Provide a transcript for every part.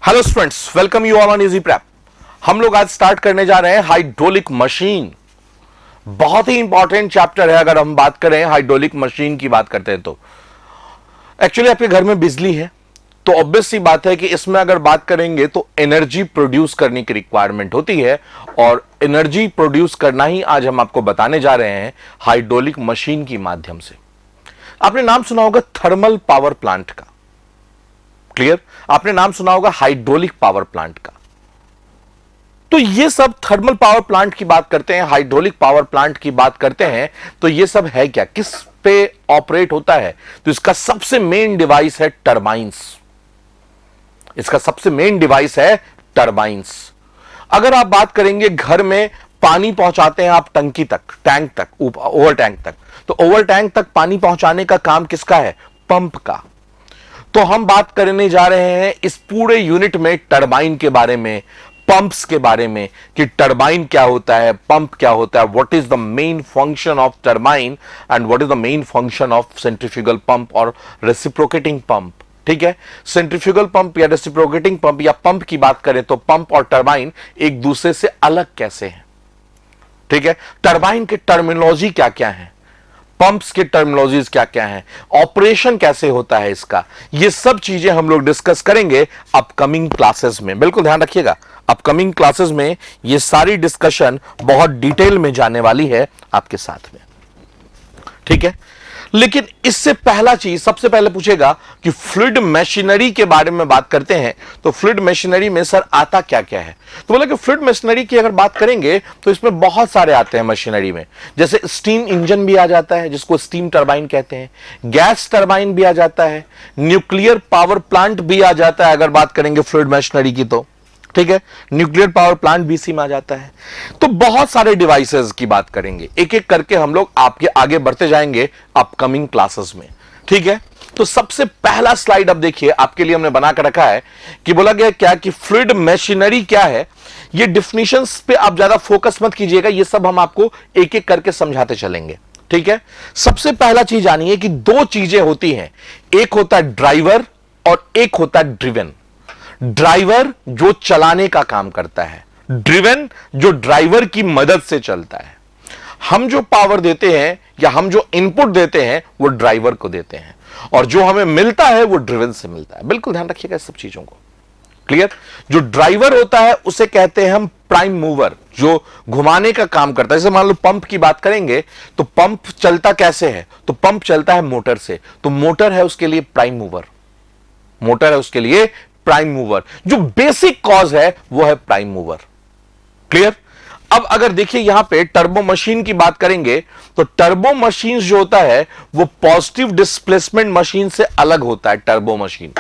Hello students, welcome you all on easy prep. हम लोग आज स्टार्ट करने जा रहे हैं हाइड्रोलिक मशीन। बहुत ही इंपॉर्टेंट चैप्टर है। अगर हम बात करें हाइड्रोलिक मशीन की बात करते हैं तो एक्चुअली आपके घर में बिजली है तो ऑब्वियस सी बात है कि इसमें अगर बात करेंगे तो एनर्जी प्रोड्यूस करने की रिक्वायरमेंट होती है और एनर्जी प्रोड्यूस करना ही आज हम आपको बताने जा रहे हैं हाइड्रोलिक मशीन के माध्यम से। आपने नाम सुना होगा थर्मल पावर प्लांट का। क्लियर? आपने नाम सुना होगा हाइड्रोलिक पावर प्लांट का। तो ये सब थर्मल पावर प्लांट की बात करते हैं, हाइड्रोलिक पावर प्लांट की बात करते हैं, तो ये सब है क्या, किस पे ऑपरेट होता है? तो इसका सबसे मेन डिवाइस है टरबाइंस। इसका सबसे मेन डिवाइस है टरबाइंस। अगर आप बात करेंगे घर में पानी पहुंचाते हैं आप टंकी तक, टैंक तक, ओवर टैंक तक, तो ओवर टैंक तक पानी पहुंचाने का काम किसका है? पंप का। तो हम बात करने जा रहे हैं इस पूरे यूनिट में टरबाइन के बारे में, पंप्स के बारे में कि टरबाइन क्या होता है, पंप क्या होता है, what is the main function of turbine and what is the main function of centrifugal pump और रेसिप्रोकेटिंग पंप। ठीक है, सेंट्रीफ्यूगल पंप या रेसिप्रोकेटिंग पंप या पंप की बात करें तो पंप और टरबाइन एक दूसरे से अलग कैसे हैं। ठीक है, टरबाइन के टर्मिनोलॉजी क्या क्या है, पंप्स के टर्मिनोलॉजीज क्या क्या हैं, ऑपरेशन कैसे होता है इसका, ये सब चीजें हम लोग डिस्कस करेंगे अपकमिंग क्लासेस में। बिल्कुल ध्यान रखिएगा, अपकमिंग क्लासेस में ये सारी डिस्कशन बहुत डिटेल में जाने वाली है आपके साथ में। ठीक है, लेकिन इससे पहला चीज सबसे पहले पूछेगा कि फ्लूइड मशीनरी के बारे में बात करते हैं तो फ्लूइड मशीनरी में सर आता क्या क्या है? तो बोला कि फ्लूइड मशीनरी की अगर बात करेंगे तो इसमें बहुत सारे आते हैं मशीनरी में। जैसे स्टीम इंजन भी आ जाता है जिसको स्टीम टरबाइन कहते हैं, गैस टरबाइन भी आ जाता है, न्यूक्लियर पावर प्लांट भी आ जाता है अगर बात करेंगे फ्लूइड मशीनरी की तो। ठीक है, न्यूक्लियर पावर प्लांट भी इसी में आ जाता है। तो बहुत सारे डिवाइसेस की बात करेंगे, एक एक करके हम लोग आपके आगे बढ़ते जाएंगे अपकमिंग क्लासेस में। ठीक है, तो सबसे पहला स्लाइड अब देखिए आपके लिए हमने बना कर रखा है कि बोला गया क्या कि फ्लूइड मशीनरी क्या है। ये डिफिनीशंस पे आप ज्यादा फोकस मत कीजिएगा, ये सब हम आपको एक एक करके समझाते चलेंगे। ठीक है, सबसे पहला चीज जानिए कि दो चीजें होती हैं, एक होता है ड्राइवर और एक होता है ड्रिवन। ड्राइवर जो चलाने का काम करता है, ड्रिवन जो ड्राइवर की मदद से चलता है। हम जो पावर देते हैं या हम जो इनपुट देते हैं वो ड्राइवर को देते हैं और जो हमें मिलता है वो ड्रिवन से मिलता है। बिल्कुल ध्यान रखिएगा इस सब चीजों को। क्लियर? जो ड्राइवर होता है उसे कहते हैं हम प्राइम मूवर, जो घुमाने का काम करता है। जैसे मान लो पंप की बात करेंगे तो पंप चलता कैसे है? तो पंप चलता है मोटर से, तो मोटर है उसके लिए प्राइम मूवर। मोटर है उसके लिए प्राइम मूवर, जो बेसिक कॉज है वो है प्राइम मूवर। क्लियर? अब अगर देखिए यहां पे टर्बो मशीन की बात करेंगे तो टर्बो मशीन जो होता है वो पॉजिटिव डिस्प्लेसमेंट मशीन से अलग होता है। टर्बो मशीन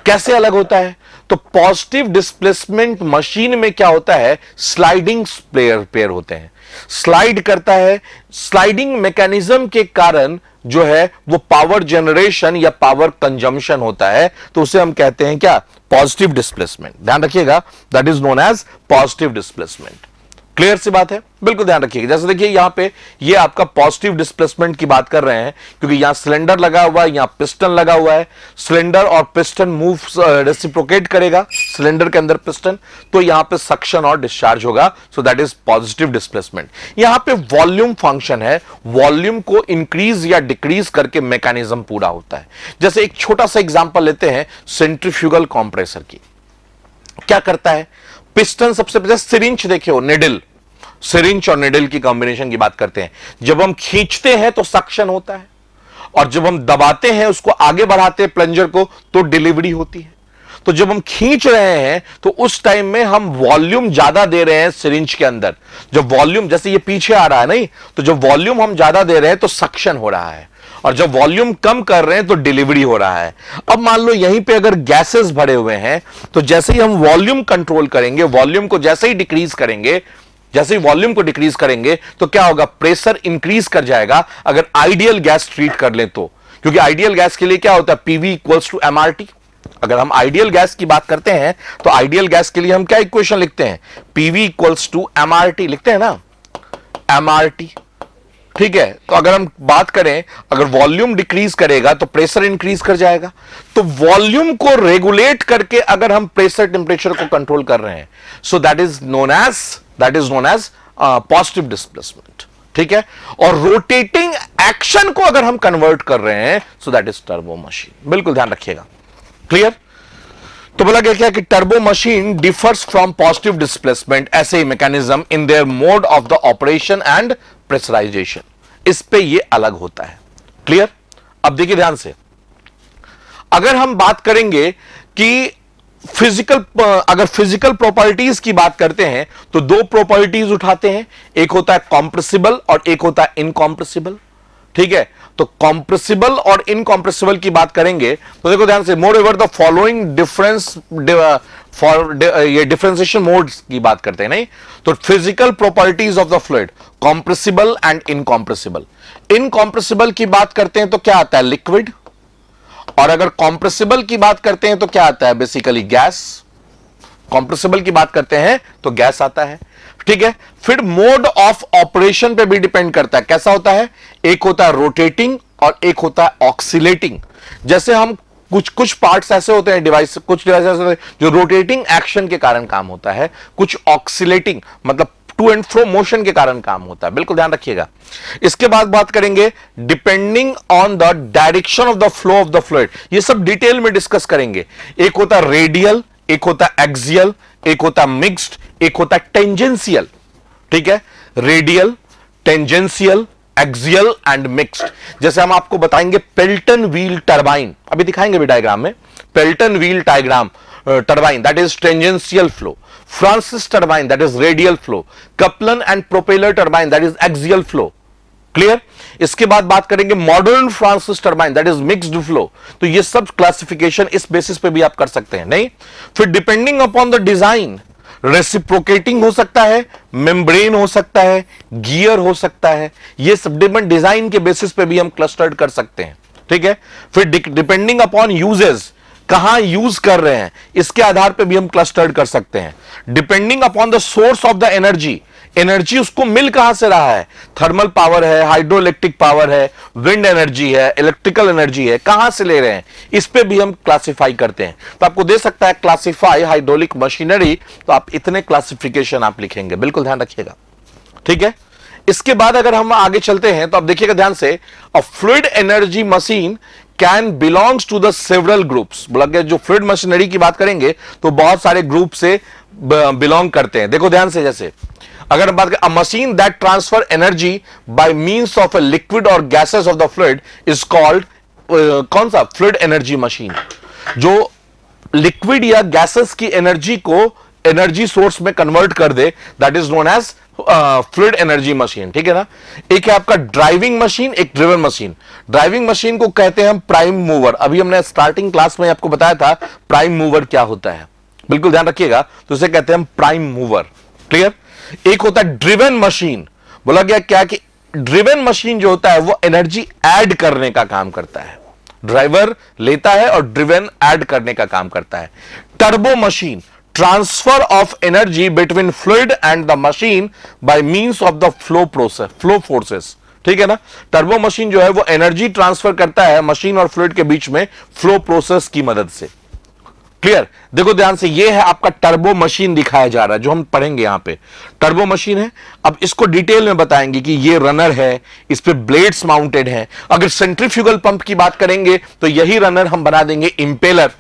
कैसे अलग होता है? तो पॉजिटिव डिस्प्लेसमेंट मशीन में क्या होता है, स्लाइडिंग पेयर होते हैं, स्लाइड करता है। स्लाइडिंग मैकेनिज्म के कारण जो है वो पावर जनरेशन या पावर कंजम्पशन होता है, तो उसे हम कहते हैं क्या, पॉजिटिव डिस्प्लेसमेंट। ध्यान रखिएगा, that is known as positive displacement. Clear सी बात है? बिल्कुल ध्यान रखिएगा। जैसे देखिए यहां पे ये आपका पॉजिटिव डिस्प्लेसमेंट की बात कर रहे हैं क्योंकि यहां सिलेंडर लगा हुआ है, यहां पिस्टन लगा हुआ है, सिलेंडर और पिस्टन मूव रेसिप्रोकेट करेगा, सिलेंडर के अंदर पिस्टन, तो यहां पे सक्शन और डिस्चार्ज होगा, सो दैट इज पॉजिटिव डिस्प्लेसमेंट। यहां पे वॉल्यूम फंक्शन है, वॉल्यूम को इंक्रीज या डिक्रीज करके मैकेनिज्म पूरा होता है। जैसे एक छोटा सा एग्जांपल लेते हैं सेंट्रीफ्यूगल कंप्रेसर की। क्या करता है? पिस्टन सबसे पहले सिरिंज देखिए, निडल, सिरिंज और निडल की कॉम्बिनेशन की बात करते हैं। जब हम खींचते हैं तो सक्शन होता है और जब हम दबाते हैं उसको आगे बढ़ाते हैं प्लंजर को तो डिलीवरी होती है। तो जब हम खींच रहे हैं तो उस टाइम में हम वॉल्यूम ज्यादा दे रहे हैं सिरिंज के अंदर। जब वॉल्यूम, जैसे ये पीछे आ रहा है नहीं, तो जब वॉल्यूम हम ज्यादा दे रहे हैं तो सक्शन हो रहा है और जब वॉल्यूम कम कर रहे हैं तो डिलीवरी हो रहा है। अब मान लो यहीं पे अगर गैसेस भरे हुए हैं तो जैसे ही हम वॉल्यूम कंट्रोल करेंगे, वॉल्यूम को जैसे ही डिक्रीज करेंगे, जैसे ही वॉल्यूम को डिक्रीज करेंगे तो क्या होगा, प्रेशर इंक्रीज कर जाएगा। अगर आइडियल गैस ट्रीट कर ले तो, क्योंकि आइडियल गैस के लिए क्या होता है, पीवी इक्वल्स टू एमआरटी। अगर हम आइडियल गैस की बात करते हैं तो आइडियल गैस के लिए हम क्या इक्वेशन लिखते हैं, पीवी इक्वल्स टू एमआरटी लिखते हैं ना, एमआरटी। ठीक है, तो अगर हम बात करें, अगर वॉल्यूम डिक्रीज करेगा तो प्रेशर इंक्रीज कर जाएगा। तो वॉल्यूम को रेगुलेट करके अगर हम प्रेशर टेंपरेचर को कंट्रोल कर रहे हैं, so that is known as positive displacement. ठीक है, और रोटेटिंग एक्शन को अगर हम कन्वर्ट कर रहे हैं, so that is turbo machine. बिल्कुल ध्यान रखिएगा। क्लियर? तो बोला गया क्या कि turbo machine differs from positive displacement ऐसे ही mechanism in their mode of the operation and pressurization. इस पे ये अलग होता है। क्लियर? अब देखिए ध्यान से, अगर हम बात करेंगे कि अगर फिजिकल प्रॉपर्टीज की बात करते हैं तो दो प्रॉपर्टीज उठाते हैं, एक होता है कॉम्प्रेसिबल और एक होता है इनकॉम्प्रेसिबल। ठीक है, तो कॉम्प्रेसिबल और इनकॉम्प्रेसिबल की बात करेंगे तो देखो ध्यान से, मोर एवर द फॉलोइंग ये डिफरेंशिएशन मोड्स की बात करते हैं। नहीं तो physical properties of the fluid, compressible and incompressible. Incompressible की बात करते हैं तो क्या आता है? लिक्विड। और अगर कॉम्प्रेसिबल की बात करते हैं तो क्या आता है? Basically gas. कॉम्प्रेसिबल की बात करते हैं तो गैस आता है। ठीक है, फिर मोड ऑफ ऑपरेशन पे भी डिपेंड करता है, कैसा होता है? एक होता है रोटेटिंग और एक होता है ऑक्सीलेटिंग। जैसे हम कुछ पार्ट्स ऐसे होते हैं, कुछ डिवाइस ऐसे होते हैं जो रोटेटिंग एक्शन के कारण काम होता है, कुछ ऑक्सीलेटिंग मतलब टू एंड फ्रो मोशन के कारण काम होता है। बिल्कुल ध्यान रखिएगा। इसके बाद बात करेंगे depending on the direction of the flow of the fluid. ये सब डिटेल में डिस्कस करेंगे। एक होता है रेडियल, एक होता है एक्सियल, एक होता है मिक्स्ड, एक होता है टेंजेंशियल। ठीक है, radial, tangential, axial and mixed. जैसे हम आपको बताएंगे पेल्टन व्हील टरबाइन, अभी दिखाएंगे भी डायग्राम में। Pelton wheel turbine that is tangential flow, Francis turbine that is radial flow, Kaplan and propeller turbine that is axial flow. Clear? इसके बाद बात करेंगे modern Francis turbine that is mixed flow. तो ये सब क्लासिफिकेशन इस basis पे भी आप कर सकते हैं। नहीं, फिर depending upon the design, reciprocating हो सकता है, मेम्ब्रेन हो सकता है, गियर हो सकता है। ये सब डिजाइन के बेसिस पे भी हम क्लस्टर्ड कर सकते हैं। ठीक है, फिर डिपेंडिंग अपॉन यूजेस, कहां यूज कर रहे हैं, इसके आधार पे भी हम क्लस्टर्ड कर सकते हैं। Depending upon the source of the energy, energy उसको मिल कहां से रहा है? थर्मल पावर है, हाइड्रो इलेक्ट्रिक पावर है, विंड एनर्जी है, इलेक्ट्रिकल एनर्जी है, कहां से ले रहे हैं, इस पे भी हम क्लासिफाई करते हैं। तो आपको दे सकता है क्लासिफाई हाइड्रोलिक मशीनरी, तो आप इतने क्लासिफिकेशन आप लिखेंगे। बिल्कुल ध्यान रखिएगा। ठीक है, इसके बाद अगर हम आगे चलते हैं तो आप देखिएगा ध्यान से, a fluid energy machine can belongs to the several groups. बोला गया जो फ्लूइड मशीनरी की बात करेंगे तो बहुत सारे ग्रुप से बिलोंग करते हैं। देखो ध्यान से, जैसे अगर हम बात करें, a machine that transfer energy by means of a liquid और gases of the fluid is called कौन सा? Fluid energy machine. जो लिक्विड या गैसेस की एनर्जी को एनर्जी सोर्स में कन्वर्ट कर दे, that is known as fluid energy machine. ठीक है ना? एक है आपका ड्राइविंग मशीन, एक ड्रिवन मशीन। ड्राइविंग मशीन को कहते हैं हम प्राइम मूवर। अभी हमने स्टार्टिंग क्लास में आपको बताया था प्राइम मूवर क्या होता है। बिल्कुल ध्यान रखिएगा। तो इसे कहते हैं हम प्राइम मूवर। क्लियर? एक होता है ड्रिवन मशीन। बोला गया क्या कि ड्रिवन मशीन जो होता है वो एनर्जी ऐड करने का काम करता है। ड्राइवर लेता है और ड्रिवन ऐड करने का काम करता है। Turbo machine, transfer of energy between fluid and the machine by means of the flow forces. ठीक है ना? टर्बो मशीन जो है वो एनर्जी ट्रांसफर करता है मशीन और फ्लूइड के बीच में फ्लो प्रोसेस की मदद से। क्लियर? देखो ध्यान से, ये है आपका टर्बो मशीन दिखाया जा रहा है जो हम पढ़ेंगे। यहां पे टर्बो मशीन है। अब इसको डिटेल में बताएंगे कि ये रनर है, इस पे ब्लेड्स माउंटेड हैं। अगर सेंट्रीफ्यूगल पंप की बात करेंगे तो यही रनर हम बना देंगे इंपेलर।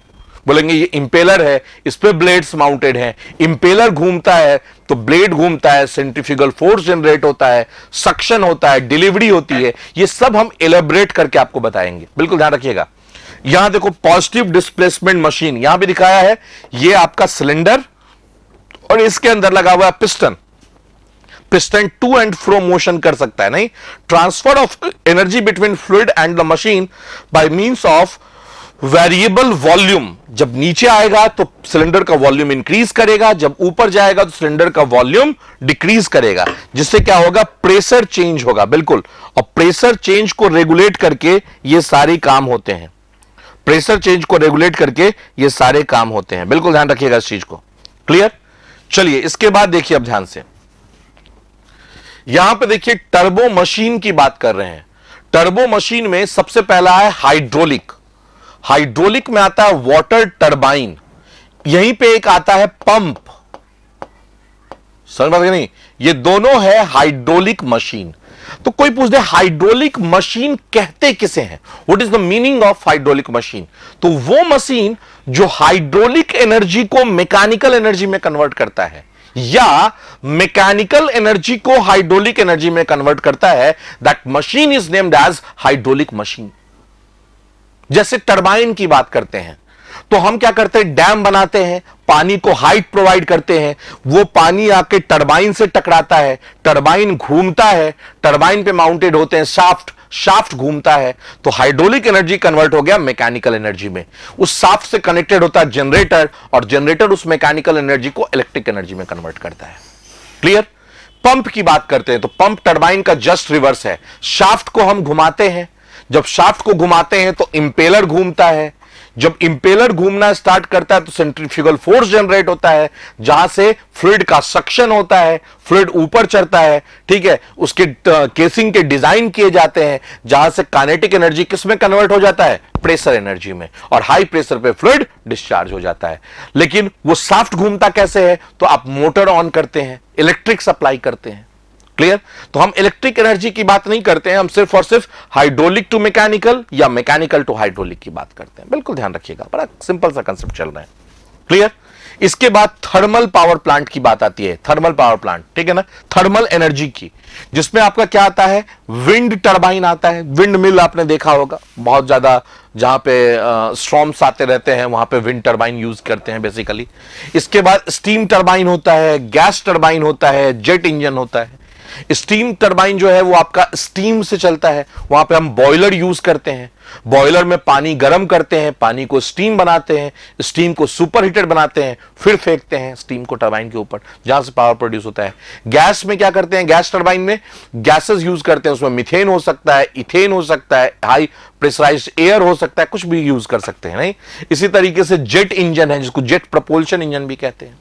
बोलेंगे ये इंपेलर है, इस पे ब्लेड्स माउंटेड हैं। इंपेलर घूमता है तो ब्लेड घूमता है, सेंट्रीफ्यूगल फोर्स जनरेट होता है, सक्शन होता है, डिलीवरी होती है। ये सब हम एलेबरेट करके आपको बताएंगे। बिल्कुल ध्यान रखिएगा। यहां देखो पॉजिटिव डिस्प्लेसमेंट मशीन यहां भी दिखाया है। ये आपका सिलेंडर और इसके अंदर लगा हुआ है piston. Piston to and fro motion कर सकता है। नहीं, transfer of energy between fluid and the machine by means of variable volume. जब नीचे आएगा तो सिलेंडर का वॉल्यूम इंक्रीज करेगा, जब ऊपर जाएगा तो सिलेंडर का वॉल्यूम डिक्रीज करेगा, जिससे क्या होगा? प्रेशर चेंज होगा। बिल्कुल, और प्रेशर चेंज को रेगुलेट करके ये सारे काम होते हैं। प्रेशर चेंज को रेगुलेट करके ये सारे काम होते हैं। बिल्कुल ध्यान रखिएगा इस चीज को। क्लियर? चलिए इसके बाद देखिए अब ध्यान से, यहां पे देखिए टर्बो मशीन की बात कर रहे हैं। टर्बो मशीन में सबसे पहला है हाइड्रोलिक। हाइड्रोलिक में आता है वाटर टरबाइन, यहीं पे एक आता है पंप। समझ में नहीं, ये दोनों है हाइड्रोलिक मशीन। तो कोई पूछ दे हाइड्रोलिक मशीन कहते किसे हैं, what is the meaning of hydraulic machine, तो वो मशीन जो हाइड्रोलिक एनर्जी को मैकेनिकल एनर्जी में कन्वर्ट करता है या मैकेनिकल एनर्जी को हाइड्रोलिक एनर्जी में कन्वर्ट करता है, that machine is named as hydraulic machine. जैसे टरबाइन की बात करते हैं तो हम क्या करते हैं, डैम बनाते हैं, पानी को हाइट प्रोवाइड करते हैं, वो पानी आके टरबाइन से टकराता है, टरबाइन घूमता है, टरबाइन पे माउंटेड होते हैं शाफ्ट, शाफ्ट घूमता है, तो हाइड्रोलिक एनर्जी कन्वर्ट हो गया मैकेनिकल एनर्जी में। उस शाफ्ट से कनेक्टेड होता है जनरेटर, और जनरेटर उस मैकेनिकल एनर्जी को इलेक्ट्रिक एनर्जी में कन्वर्ट करता है। क्लियर। पंप की बात करते हैं तो पंप टरबाइन का जस्ट रिवर्स है। शाफ्ट को हम घुमाते हैं, जब शाफ्ट को घुमाते हैं तो इंपेलर घूमता है, जब इंपेलर घूमना स्टार्ट करता है तो सेंट्रीफ्यूगल फोर्स जनरेट होता है, जहां से फ्लूइड का सक्शन होता है, फ्लूइड ऊपर चढ़ता है, ठीक है, उसके केसिंग के डिजाइन किए जाते हैं, जहां से काइनेटिक एनर्जी किस में कन्वर्ट हो जाता है, प्रेशर एनर्जी में, और हाई प्रेशर पे फ्लूइड डिस्चार्ज हो जाता है। लेकिन वो शाफ्ट घूमता कैसे है, तो आप मोटर ऑन करते हैं, इलेक्ट्रिक सप्लाई करते हैं। क्लियर। तो हम इलेक्ट्रिक एनर्जी की बात नहीं करते हैं, हम सिर्फ और सिर्फ हाइड्रोलिक टू मैकेनिकल या मैकेनिकल टू हाइड्रोलिक की बात करते हैं। बिल्कुल ध्यान रखिएगा, बड़ा सिंपल सा कंसेप्ट चल रहा है। क्लियर। इसके बाद थर्मल पावर प्लांट की बात आती है। थर्मल पावर प्लांट, ठीक है ना, थर्मल एनर्जी की, जिसमें आपका क्या आता है, विंड टरबाइन आता है। विंड मिल आपने देखा होगा, बहुत ज्यादा जहां पे स्टॉर्म्स आते रहते हैं वहां पे विंड टरबाइन यूज करते हैं बेसिकली। इसके बाद स्टीम टरबाइन होता है, गैस टरबाइन होता है, जेट इंजन होता है। स्टीम टरबाइन जो है वो आपका स्टीम से चलता है, वहां पे हम बॉयलर यूज करते हैं, बॉयलर में पानी गर्म करते हैं, पानी को स्टीम बनाते हैं, स्टीम को सुपर हीटेड बनाते हैं, फिर फेंकते हैं स्टीम को टरबाइन के ऊपर, जहां से पावर प्रोड्यूस होता है। गैस में क्या करते हैं, गैस टरबाइन में गैसेस यूज करते हैं, उसमें मीथेन हो सकता है, इथेन हो सकता है, हाई प्रेशराइज्ड एयर हो सकता है, कुछ भी यूज कर सकते हैं। नहीं, इसी तरीके से जेट इंजन है, जिसको जेट प्रपोल्शन इंजन भी कहते हैं।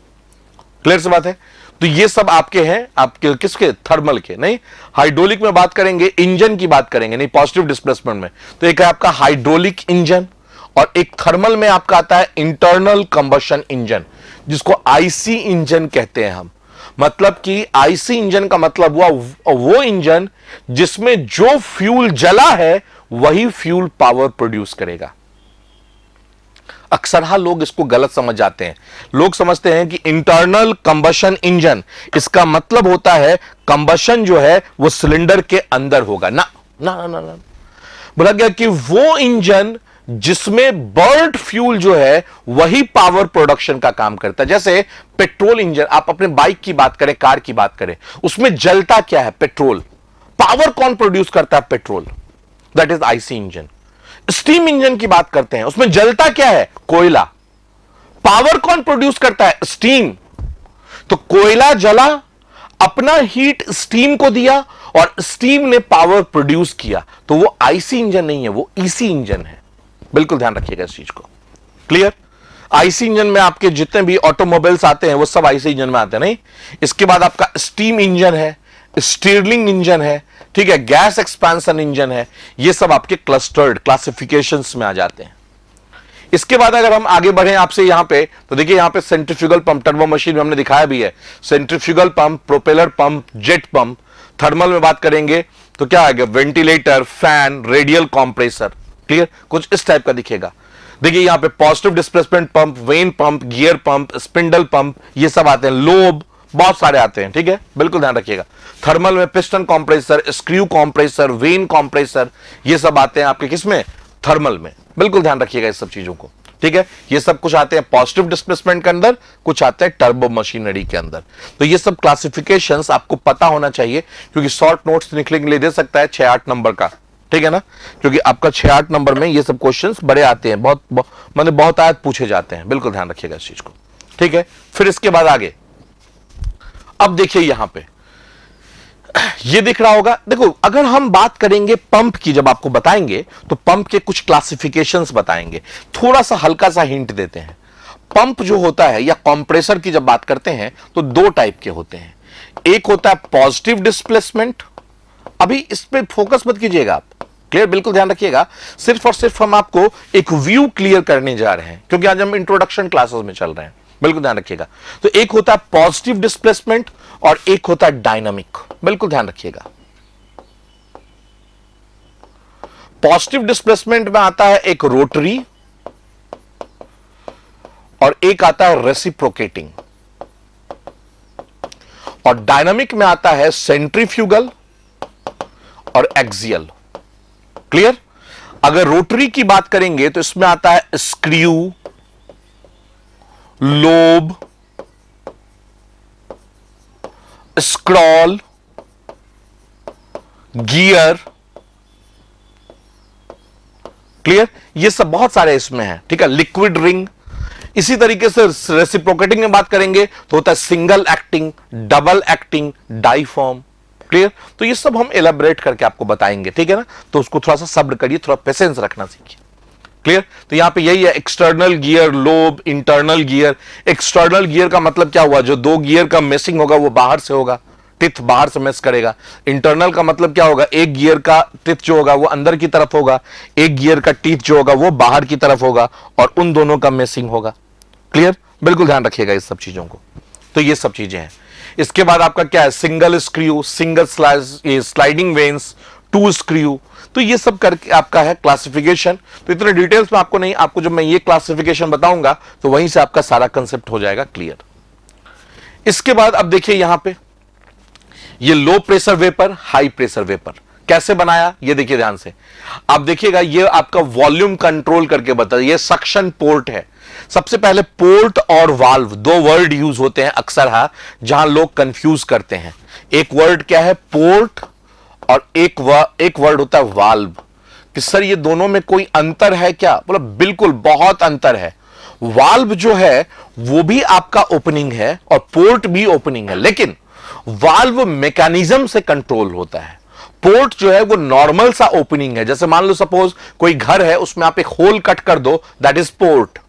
क्लियर सी बात है। तो ये सब आपके हैं, आपके किसके, थर्मल के। नहीं, हाइड्रोलिक में बात करेंगे, इंजन की बात करेंगे, नहीं पॉजिटिव डिस्प्लेसमेंट में, तो एक है आपका हाइड्रोलिक इंजन, और एक थर्मल में आपका आता है इंटरनल कंबशन इंजन, जिसको आईसी इंजन कहते हैं हम। मतलब कि आईसी इंजन का मतलब हुआ वो इंजन जिसमें जो फ्यूल जला है वही फ्यूल पावर प्रोड्यूस करेगा। अक्सर लोग इसको गलत समझ जाते हैं। लोग समझते हैं कि इंटरनल कंबशन इंजन, इसका मतलब होता है कंबशन जो है वो सिलेंडर के अंदर होगा। ना ना ना ना, ना। बोला गया कि वो इंजन जिसमें बर्न्ड फ्यूल जो है वही पावर प्रोडक्शन का काम करता है। जैसे पेट्रोल इंजन, आप अपने बाइक की बात करें, कार की बात करें, उसमें जलता क्या है, पेट्रोल। पावर कौन प्रोड्यूस करता है, petrol, that is IC engine. Steam engine की बात करते हैं, उसमें जलता क्या है, कोयला। पावर कौन प्रोड्यूस करता है, स्टीम। तो कोयला जला, अपना हीट स्टीम को दिया, और स्टीम ने पावर प्रोड्यूस किया, तो वो आईसी इंजन नहीं है, वो ईसी इंजन है। बिल्कुल ध्यान रखिएगा इस चीज को। क्लियर। आईसी इंजन में आपके जितने भी ऑटोमोबाइल्स आते हैं वो सब आईसी इंजन में आते हैं। नहीं, इसके बाद आपका स्टीम इंजन है, स्टीरलिंग इंजन है, ठीक है, गैस एक्सपेंशन इंजन है, ये सब आपके क्लस्टर्ड क्लासिफिकेशंस में आ जाते हैं। इसके बाद अगर हम आगे बढ़े आपसे यहां पे, तो देखिए यहां पे सेंट्रीफ्यूगल पंप, टर्बो मशीन में हमने दिखाया भी है, centrifugal pump, propeller pump, jet pump. Thermal में बात करेंगे तो क्या आएगा, ventilator, fan, radial compressor. Clear, कुछ इस टाइप का दिखेगा। देखिए यहां पे positive displacement pump, when pump, gear pump, spindle pump, ये सब आते हैं, लोब, बहुत सारे आते हैं। ठीक है, बिल्कुल ध्यान रखिएगा। थर्मल में piston compressor, screw compressor, when compressor, ये सब आते हैं आपके किसमें, थर्मल में। बिल्कुल ध्यान रखिएगा इस सब चीजों को। ठीक है, ये सब कुछ आते हैं पॉजिटिव डिस्प्लेसमेंट के अंदर, कुछ आते हैं टर्बो मशीनरी के अंदर। तो ये सब क्लासिफिकेशंस आपको पता होना चाहिए, क्योंकि शॉर्ट नोट्स लिखने के लिए दे सकता है 6-8 नंबर का। ठीक है ना, क्योंकि आपका 6-8 नंबर में ये सब क्वेश्चंस बड़े आते हैं, बहुत आयत पूछे जाते हैं। बिल्कुल ध्यान रखिएगा इस चीज को। ठीक है, फिर इसके बाद आगे अब देखिए यहां पे ये दिख रहा होगा। देखो, अगर हम बात करेंगे पंप की, जब आपको बताएंगे तो पंप के कुछ क्लासिफिकेशंस बताएंगे, थोड़ा सा हल्का सा हिंट देते हैं। पंप जो होता है या कंप्रेसर की जब बात करते हैं तो 2 टाइप के होते हैं। एक होता है पॉजिटिव डिस्प्लेसमेंट। अभी इस पे फोकस मत कीजिएगा आप, क्लियर, बिल्कुल ध्यान रखिएगा। सिर्फ और सिर्फ हम आपको एक व्यू क्लियर करने जा रहे हैं, क्योंकि आज हम इंट्रोडक्शन क्लासेस में चल रहे हैं, बिल्कुल ध्यान रखिएगा। तो एक होता है पॉजिटिव डिस्प्लेसमेंट और एक होता है डायनामिक, बिल्कुल ध्यान रखिएगा। पॉजिटिव डिस्प्लेसमेंट में आता है एक रोटरी और एक आता है रेसिप्रोकेटिंग, और डायनामिक में आता है सेंट्रीफ्यूगल और एक्सियल, क्लियर। अगर रोटरी की बात करेंगे तो इसमें आता है screw, lobe, scroll, gear, clear, ये सब बहुत सारे इसमें हैं, ठीक है, लिक्विड रिंग। इसी तरीके से रेसिप्रोकेटिंग में बात करेंगे तो होता है single acting, double acting, diaphragm, clear. तो ये सब हम एलैबोरेट करके आपको बताएंगे, ठीक है ना। तो उसको थोड़ा सा सब्र करिए, थोड़ा पेशेंस रखना सीखिए, क्लियर। तो यहां पे यही है, external gear, lobe, internal gear. External gear का मतलब क्या हुआ, जो दो गियर का मेसिंग होगा वो बाहर से होगा, टिथ बाहर से मेस करेगा। इंटरनल का मतलब क्या होगा, एक गियर का टिथ जो होगा वो अंदर की तरफ होगा, एक गियर का टीथ जो होगा वो बाहर की तरफ होगा, और उन दोनों का मेसिंग होगा, क्लियर, बिल्कुल ध्यान रखिएगा इस सब चीजों को। तो ये सब चीजें हैं। इसके बाद आपका क्या है, single screw, single sliding vanes, two screw. तो ये सब करके आपका है क्लासिफिकेशन। तो इतने डिटेल्स में आपको नहीं, आपको जब मैं ये क्लासिफिकेशन बताऊंगा तो वहीं से आपका सारा कंसेप्ट हो जाएगा क्लियर। इसके बाद अब देखिए यहां पे ये low pressure vapour, high pressure vapour कैसे बनाया, ये देखिए ध्यान से। आप देखिएगा ये आपका वॉल्यूम कंट्रोल करके बता, ये सक्शन पोर्ट है। सबसे पहले पोर्ट और वाल्व दो वर्ड यूज होते हैं अक्सर, जहां लोग कंफ्यूज करते हैं। एक वर्ड क्या है, पोर्ट, और एक वर्ड होता है वाल्व। कि सर ये दोनों में कोई अंतर है क्या, बोला बिल्कुल बहुत अंतर है। वाल्व जो है वो भी आपका ओपनिंग है और पोर्ट भी ओपनिंग है, लेकिन वाल्व मैकेनिज्म से कंट्रोल होता है। पोर्ट जो है वो नॉर्मल सा ओपनिंग है। जैसे मान लो सपोज कोई घर है, उसमें आप एक होल कट कर दो, दैट इज पोर्ट,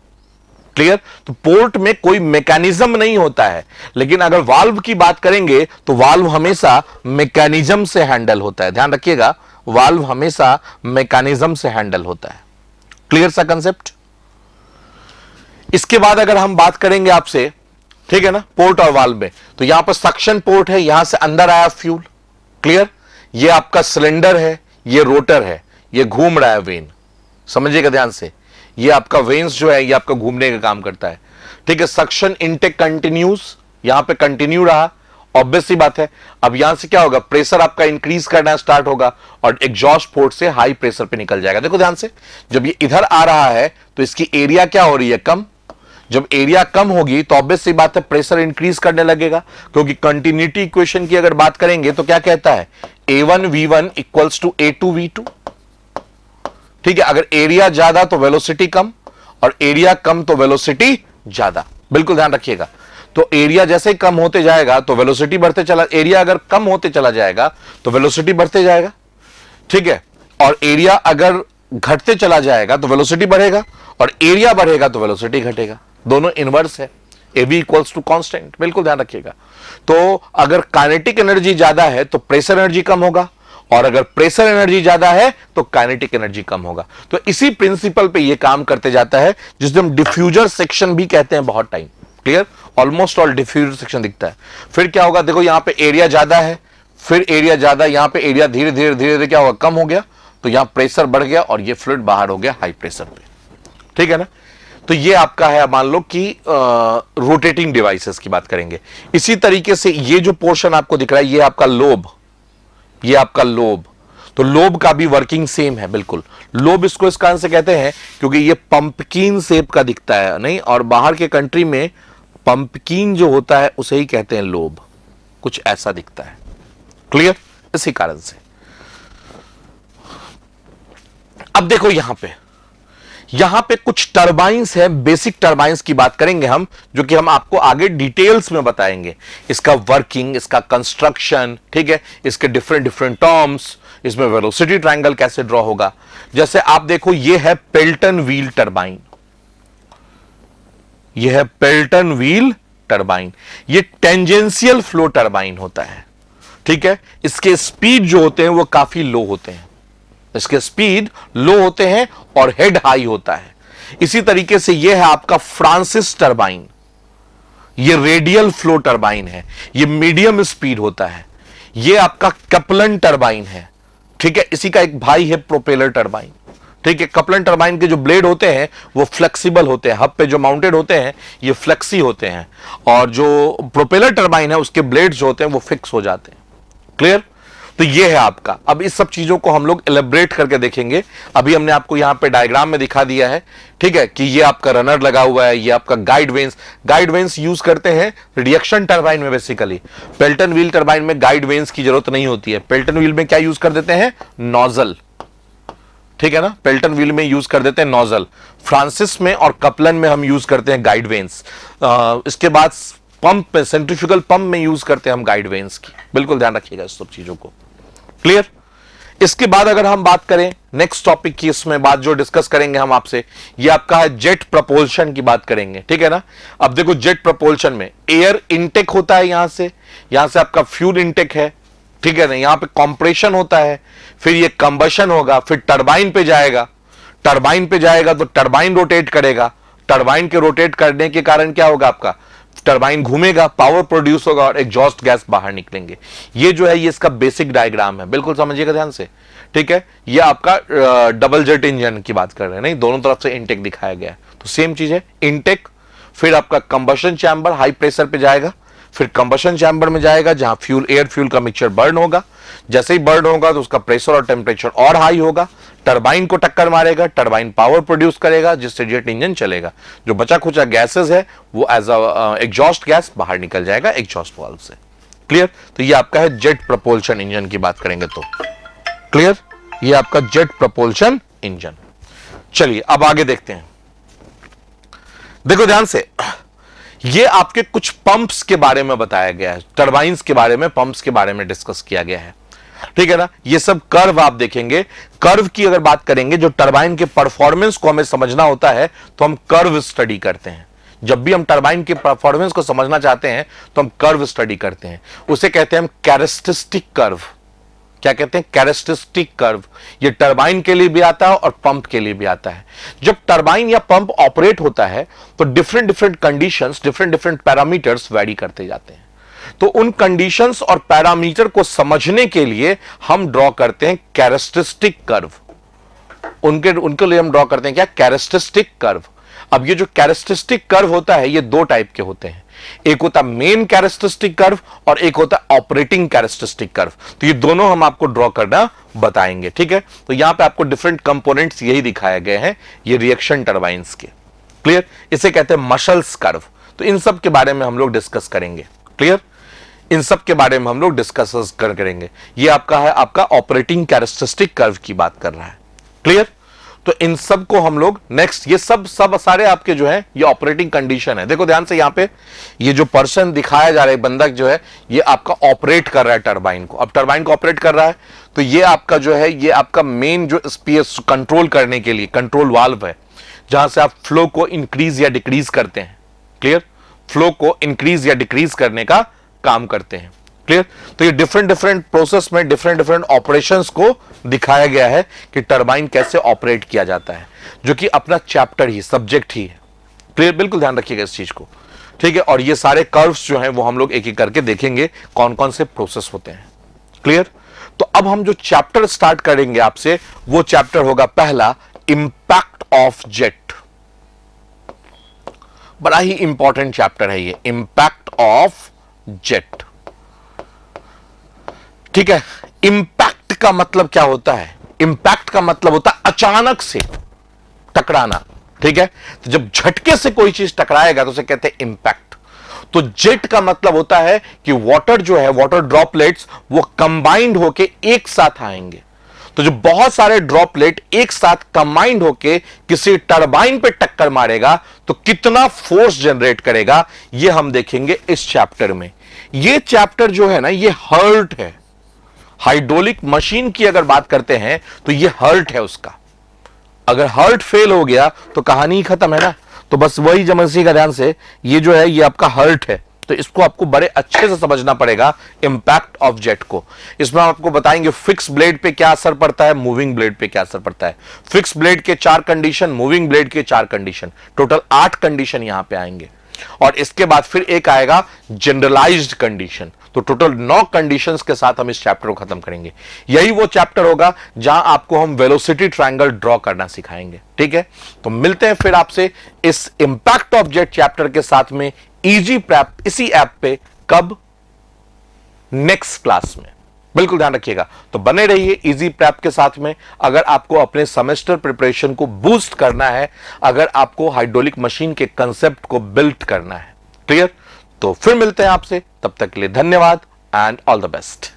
क्लियर। तो पोर्ट में कोई मैकेनिज्म नहीं होता है। लेकिन अगर वाल्व की बात करेंगे तो वाल्व हमेशा मैकेनिज्म से हैंडल होता है, ध्यान रखिएगा, वाल्व हमेशा मैकेनिज्म से हैंडल होता है, क्लियर सा कंसेप्ट। इसके बाद अगर हम बात करेंगे आपसे, ठीक है ना, पोर्ट और वाल्व में, तो यहां पर सक्शन पोर्ट है, यहां से अंदर आया फ्यूल, क्लियर। ये आपका सिलेंडर है, ये रोटर है, ये घूम रहा है वेन, समझिएगा ध्यान से। ये आपका वेन्स जो है ये आपका घूमने का काम करता है, ठीक है। सक्शन इनटेक कंटिन्यूस, यहां पे कंटिन्यू रहा, ऑब्वियस सी बात है। अब यहां से क्या होगा, प्रेशर आपका इंक्रीज करना स्टार्ट होगा और एग्जॉस्ट पोर्ट से हाई प्रेशर पे निकल जाएगा। देखो ध्यान से, जब ये इधर आ रहा है तो इसकी एरिया क्या हो रही है, कम। जब एरिया कम होगी तो ऑब्वियस सी बात है प्रेशर इंक्रीज करने लगेगा, क्योंकि कंटिन्यूटी इक्वेशन की अगर बात करेंगे तो क्या कहता है, A1V1 इक्वल्स टू A2V2, ठीक है। अगर एरिया ज्यादा तो वेलोसिटी कम, और एरिया कम तो वेलोसिटी ज्यादा, बिल्कुल ध्यान रखिएगा। तो एरिया जैसे ही कम होते जाएगा तो वेलोसिटी बढ़ते चला, एरिया अगर कम होते चला जाएगा तो वेलोसिटी बढ़ते जाएगा, ठीक है। और एरिया अगर घटते चला जाएगा तो वेलोसिटी बढ़ेगा, और एरिया बढ़ेगा तो वेलोसिटी घटेगा, दोनों इनवर्स है। AB इक्वल्स टू कांस्टेंट, बिल्कुल ध्यान रखिएगा। तो अगर काइनेटिक एनर्जी ज्यादा है तो प्रेशर एनर्जी कम होगा, और अगर प्रेशर एनर्जी ज्यादा है तो काइनेटिक एनर्जी कम होगा। तो इसी प्रिंसिपल पे ये काम करते जाता है, जिसे हम डिफ्यूजर सेक्शन भी कहते हैं बहुत time, clear. Almost all diffuser section दिखता है। फिर क्या होगा, देखो यहां पे एरिया ज्यादा है, फिर एरिया ज्यादा, यहां पे एरिया धीरे धीरे धीरे धीरे क्या होगा, कम हो गया, तो यहां प्रेशर बढ़ गया और ये फ्लूइड बाहर हो गया हाई प्रेशर पे, ठीक है ना। तो ये आपका है, मान लो कि रोटेटिंग डिवाइसेस की बात करेंगे। इसी तरीके से ये जो पोर्शन आपको दिख रहा है, ये आपका लोब, ये आपका लोब। तो लोब का भी वर्किंग सेम है, बिल्कुल। लोब इसको इस कारण से कहते हैं क्योंकि ये पंपकिन शेप का दिखता है, नहीं, और बाहर के कंट्री में पंपकिन जो होता है उसे ही कहते हैं लोब, कुछ ऐसा दिखता है, क्लियर, इसी कारण से। अब देखो यहां पे कुछ टरबाइंस है, बेसिक टरबाइंस की बात करेंगे हम, जो कि हम आपको आगे डिटेल्स में बताएंगे, इसका वर्किंग, इसका कंस्ट्रक्शन, ठीक है, इसके डिफरेंट डिफरेंट टर्म्स, इसमें वेलोसिटी ट्रायंगल कैसे ड्रॉ होगा। जैसे आप देखो, ये है पेल्टन व्हील टरबाइन, ये है पेल्टन व्हील टरबाइन, ये टेंजेंशियल फ्लो टरबाइन होता है। ठीक है, इसके स्पीड जो होते हैं वो काफी लो होते हैं, इसके स्पीड लो होते हैं और हेड हाई होता है। इसी तरीके से यह है आपका फ्रांसिस टरबाइन, ये रेडियल फ्लो टरबाइन है, ये मीडियम स्पीड होता है। ये आपका कपलन टरबाइन है। ठीक है, इसी का एक भाई है प्रोपेलर टरबाइन। ठीक है, कपलन टरबाइन के जो ब्लेड होते हैं वो फ्लेक्सिबल होते हैं, हब पे जो माउंटेड होते हैं ये फ्लेक्सी होते हैं, और जो प्रोपेलर टरबाइन है उसके ब्लेड जो होते हैं वो फिक्स हो जाते हैं। क्लियर? तो ये है आपका। अब इस सब चीजों को हम लोग एलेबरेट करके देखेंगे। अभी हमने आपको यहां पे डायग्राम में दिखा दिया है, ठीक है, कि ये आपका रनर लगा हुआ है, ये आपका गाइड वेंस यूज करते हैं रिएक्शन टरबाइन में बेसिकली। पेल्टन व्हील टरबाइन में गाइड वेंस की जरूरत नहीं होती है। पेल्टन व्हील में क्या यूज कर देते हैं? नोजल। ठीक है ना, पेल्टन व्हील में यूज कर देते हैं नोजल। फ्रांसिस में और कपलन में हम यूज करते हैं गाइड वेंस। इसके बाद पंप में, सेंट्रीफ्यूगल पंप में यूज करते हैं हम गाइड वेंस की। बिल्कुल ध्यान रखिएगा इस सब चीजों को। क्लियर? इसके बाद अगर हम बात करें नेक्स्ट टॉपिक की, इसमें बात जो डिस्कस करेंगे हम आपसे, ये आपका है जेट प्रपोल्शन की बात करेंगे। ठीक है ना, अब देखो जेट प्रपोल्शन में एयर इनटेक होता है, यहां से आपका फ्यूल इनटेक है। ठीक है ना, यहां पे कंप्रेशन होता है, फिर ये कंबशन होगा, फिर टरबाइन पे जाएगा। टरबाइन पे जाएगा तो टरबाइन रोटेट करेगा। टरबाइन के रोटेट करने के कारण क्या होगा? आपका टरबाइन घूमेगा, पावर प्रोड्यूस होगा और एग्जॉस्ट गैस बाहर निकलेंगे। ये जो है ये इसका बेसिक डायग्राम है, बिल्कुल समझिएगा ध्यान से। ठीक है, ये आपका डबल जेट इंजन की बात कर रहे हैं, नहीं, दोनों तरफ से इनटेक दिखाया गया है, तो सेम चीज है, इनटेक, फिर आपका कंबशन चैम्बर हाई प्रेशर पे जाएगा, फिर कंबशन चैम्बर में जाएगा जहां एयर फ्यूल का मिक्सचर बर्न होगा। जैसे ही बर्न होगा तो उसका प्रेशर और टेम्परेचर और हाई होगा, टरबाइन को टक्कर मारेगा, टरबाइन पावर प्रोड्यूस करेगा जिससे जेट इंजन चलेगा। जो बचा खुचा गैसेस है वो एज एग्जॉस्ट गैस बाहर निकल जाएगा एग्जॉस्ट वाल्व से। क्लियर? तो ये आपका है जेट प्रपोल्शन इंजन की बात करेंगे तो। क्लियर? ये आपका जेट प्रपोल्शन इंजन। चलिए अब आगे देखते हैं। देखो ध्यान से, ये आपके कुछ पंप्स के बारे में बताया गया है, टरबाइंस के बारे में, पंप्स के बारे में डिस्कस किया गया है। ठीक है ना, ये सब कर्व आप देखेंगे। कर्व की अगर बात करेंगे, जो टरबाइन के परफॉर्मेंस को हमें समझना होता है तो हम कर्व स्टडी करते हैं। जब भी हम टरबाइन के परफॉर्मेंस को समझना चाहते हैं तो हम कर्व स्टडी करते हैं, उसे कहते हैं हम कैरेक्टरिस्टिक कर्व। क्या कहते हैं? Characteristic curve. ये टरबाइन के लिए भी आता है और पंप के लिए भी आता है। जब टरबाइन या पंप ऑपरेट होता है तो different conditions, different parameters very करते जाते हैं। तो उन कंडीशंस और पैरामीटर को समझने के लिए हम ड्रॉ करते हैं कैरेक्टरिस्टिक कर्व। उनके लिए हम ड्रॉ करते हैं क्या? Characteristic curve. अब ये जो कैरेक्टरिस्टिक कर्व होता है ये दो टाइप के होते हैं, एक होता है मेन कैरेक्टरिस्टिक कर्व और एक होता है ऑपरेटिंग कैरेक्टरिस्टिक कर्व। तो ये दोनों हम आपको ड्रॉ करना बताएंगे। ठीक है, तो यहां पे आपको डिफरेंट कंपोनेंट्स यही दिखाए गए हैं, ये रिएक्शन टरबाइंस के। क्लियर? इसे कहते हैं मशल्स कर्व। तो इन सब के बारे में हम लोग डिस्कस करेंगे। क्लियर? इन सब के बारे में हम लोग डिस्कस करेंगे। ये आपका है, आपका ऑपरेटिंग कैरेक्टरिस्टिक कर्व की बात कर रहा है। क्लियर? तो इन सब को हम लोग नेक्स्ट, ये सब सारे आपके जो है ये ऑपरेटिंग कंडीशन है। देखो ध्यान से, यहां पे ये जो पर्सन दिखाया जा रहा है, बंदा जो है ये आपका ऑपरेट कर रहा है टरबाइन को। अब टरबाइन को ऑपरेट कर रहा है तो ये आपका जो है ये आपका मेन जो स्पेस कंट्रोल करने के लिए कंट्रोल वाल्व है, जहां से आप फ्लो को इंक्रीज या डिक्रीज करते हैं। क्लियर? फ्लो को इंक्रीज या डिक्रीज करने का काम करते हैं। क्लियर? तो ये डिफरेंट प्रोसेस में डिफरेंट ऑपरेशंस को दिखाया गया है कि टरबाइन कैसे ऑपरेट किया जाता है, जो कि अपना चैप्टर ही, सब्जेक्ट ही है। क्लियर? बिल्कुल ध्यान रखिएगा इस चीज को। ठीक है, और ये सारे कर्व्स जो हैं वो हम लोग एक एक करके देखेंगे कौन कौन से प्रोसेस होते हैं। क्लियर? तो अब हम जो चैप्टर स्टार्ट करेंगे आपसे, वो चैप्टर होगा पहला, इंपैक्ट ऑफ जेट। बड़ा ही इंपॉर्टेंट चैप्टर है ये, इंपैक्ट ऑफ जेट। ठीक है, इंपैक्ट का मतलब क्या होता है? इंपैक्ट का मतलब होता है अचानक से टकराना। ठीक है, तो जब झटके से कोई चीज टकराएगा तो उसे कहते हैं इंपैक्ट। तो जेट का मतलब होता है कि वाटर जो है, वाटर ड्रॉपलेट्स वो कंबाइंड होके एक साथ आएंगे। तो जो बहुत सारे ड्रॉपलेट एक साथ कंबाइंड होके किसी टरबाइन पे टक्कर मारेगा तो कितना फोर्स जनरेट करेगा, ये हम देखेंगे इस चैप्टर में। ये चैप्टर जो है ना, ये हर्ट है। हाइड्रोलिक मशीन की अगर बात करते हैं तो ये हर्ट है उसका। अगर हर्ट फेल हो गया तो कहानी खत्म है ना। तो बस वही समझिएगा ध्यान से, ये जो है ये आपका हर्ट है, तो इसको आपको बड़े अच्छे से समझना पड़ेगा, इंपैक्ट ऑफ जेट को। इसमें हम आपको बताएंगे फिक्स ब्लेड पे क्या असर पड़ता है, मूविंग ब्लेड पे क्या असर पड़ता है। फिक्स ब्लेड के 4 कंडीशन, मूविंग ब्लेड के 4 कंडीशन, टोटल 8 कंडीशन यहां पे आएंगे। और इसके बाद फिर एक आएगा जनरलाइज्ड कंडीशन। तो टोटल 9 कंडीशंस के साथ हम इस चैप्टर को खत्म करेंगे। यही वो चैप्टर होगा जहां आपको हम वेलोसिटी ट्रायंगल ड्रॉ करना सिखाएंगे। ठीक है, तो मिलते हैं फिर आपसे इस इंपैक्ट ऑफ जेट चैप्टर के साथ में इजी प्रैप इसी ऐप पे कब, नेक्स्ट क्लास में। बिल्कुल ध्यान रखिएगा, तो बने रहिए इजी प्रैप के साथ में। अगर आपको अपने सेमेस्टर प्रिपरेशन को बूस्ट करना है, अगर आपको हाइड्रोलिक मशीन के कंसेप्ट को बिल्ड करना है, क्लियर, तो फिर मिलते हैं आपसे। तब तक के लिए धन्यवाद एंड ऑल द बेस्ट।